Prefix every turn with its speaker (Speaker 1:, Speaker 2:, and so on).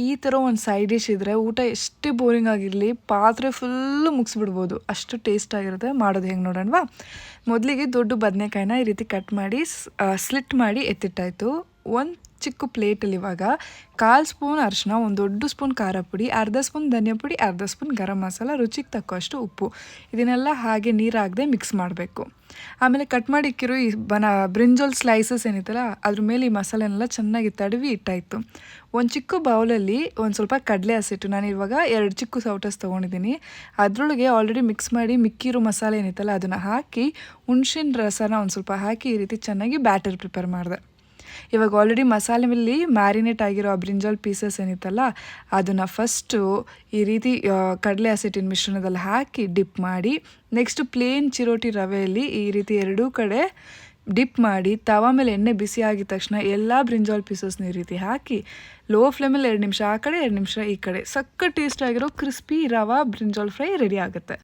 Speaker 1: ಈ ಥರ ಒಂದು ಸೈಡ್ ಡಿಶ್ ಇದ್ದರೆ ಊಟ ಎಷ್ಟೇ ಬೋರಿಂಗ್ ಆಗಿರಲಿ ಪಾತ್ರೆ ಫುಲ್ಲು ಮುಗಿಸ್ಬಿಡ್ಬೋದು, ಅಷ್ಟು ಟೇಸ್ಟ್ ಆಗಿರುತ್ತೆ. ಮಾಡೋದು ಹೆಂಗೆ ನೋಡೋಣವಾ? ಮೊದಲಿಗೆ ದೊಡ್ಡ ಬದನೆಕಾಯಿನ ಈ ರೀತಿ ಕಟ್ ಮಾಡಿ ಸ್ಲಿಟ್ ಮಾಡಿ ಎತ್ತಿಟ್ಟಾಯಿತು. ಒಂದು ಚಿಕ್ಕ ಪ್ಲೇಟಲ್ಲಿ ಇವಾಗ 1/4 ಸ್ಪೂನ್ ಅರಿಶಿನ, ಒಂದು ದೊಡ್ಡ ಸ್ಪೂನ್ ಖಾರ ಪುಡಿ, ಅರ್ಧ ಸ್ಪೂನ್ ಧನಿಯಾ ಪುಡಿ, ಅರ್ಧ ಸ್ಪೂನ್ ಗರಂ ಮಸಾಲ, ರುಚಿಗೆ ತಕ್ಕಷ್ಟು ಉಪ್ಪು, ಇದನ್ನೆಲ್ಲ ಹಾಗೆ ನೀರು ಹಾಕದೆ ಮಿಕ್ಸ್ ಮಾಡಬೇಕು. ಆಮೇಲೆ ಕಟ್ ಮಾಡಿ ಇಕ್ಕಿರೋ ಈ ಬ್ರಿಂಜಾಲ್ ಸ್ಲೈಸಸ್ ಏನಿತ್ತಲ್ಲ ಅದ್ರ ಮೇಲೆ ಈ ಮಸಾಲೆನೆಲ್ಲ ಚೆನ್ನಾಗಿ ತಡವಿ ಇಟ್ಟಾಯಿತು. ಒಂದು ಚಿಕ್ಕ ಬೌಲಲ್ಲಿ ಒಂದು ಸ್ವಲ್ಪ ಕಡಲೆ ಹಸಿಟ್ಟು, ನಾನು ಇವಾಗ 2 ಚಿಕ್ಕ ಸೌಟಸ್ ತೊಗೊಂಡಿದ್ದೀನಿ. ಅದರೊಳಗೆ ಆಲ್ರೆಡಿ ಮಿಕ್ಸ್ ಮಾಡಿ ಮಿಕ್ಕಿರೋ ಮಸಾಲೆ ಏನಿತ್ತಲ್ಲ ಅದನ್ನು ಹಾಕಿ ಹುಣ್ಸಿನ ರಸನ ಒಂದು ಸ್ವಲ್ಪ ಹಾಕಿ ಈ ರೀತಿ ಚೆನ್ನಾಗಿ ಬ್ಯಾಟರ್ ಪ್ರಿಪೇರ್ ಮಾಡಿದೆ. ಇವಾಗ ಆಲ್ರೆಡಿ ಮಸಾಲೆ ಮೇಲೆ ಮ್ಯಾರಿನೇಟ್ ಆಗಿರೋ ಆ ಬ್ರಿಂಜಾಲ್ ಪೀಸಸ್ ಏನಿತ್ತಲ್ಲ ಅದನ್ನು ಫಸ್ಟು ಈ ರೀತಿ ಕಡಲೆ ಹಸಿಟ್ಟಿನ ಮಿಶ್ರಣದಲ್ಲಿ ಹಾಕಿ ಡಿಪ್ ಮಾಡಿ, ನೆಕ್ಸ್ಟ್ ಪ್ಲೇನ್ ಚಿರೋಟಿ ರವೆಯಲ್ಲಿ ಈ ರೀತಿ ಎರಡೂ ಕಡೆ ಡಿಪ್ ಮಾಡಿ ತವ ಮೇಲೆ ಎಣ್ಣೆ ಬಿಸಿ ಆಗಿದ ತಕ್ಷಣ ಎಲ್ಲ ಬ್ರಿಂಜಾಲ್ ಪೀಸಸ್ನ ಈ ರೀತಿ ಹಾಕಿ ಲೋ ಫ್ಲೇಮಲ್ಲಿ 2 ನಿಮಿಷ ಆ ಕಡೆ 2 ನಿಮಿಷ ಈ ಕಡೆ ಸಕ್ಕ ಟೇಸ್ಟ್ ಆಗಿರೋ ಕ್ರಿಸ್ಪಿ ರವಾ ಬ್ರಿಂಜಾಲ್ ಫ್ರೈ ರೆಡಿ ಆಗುತ್ತೆ.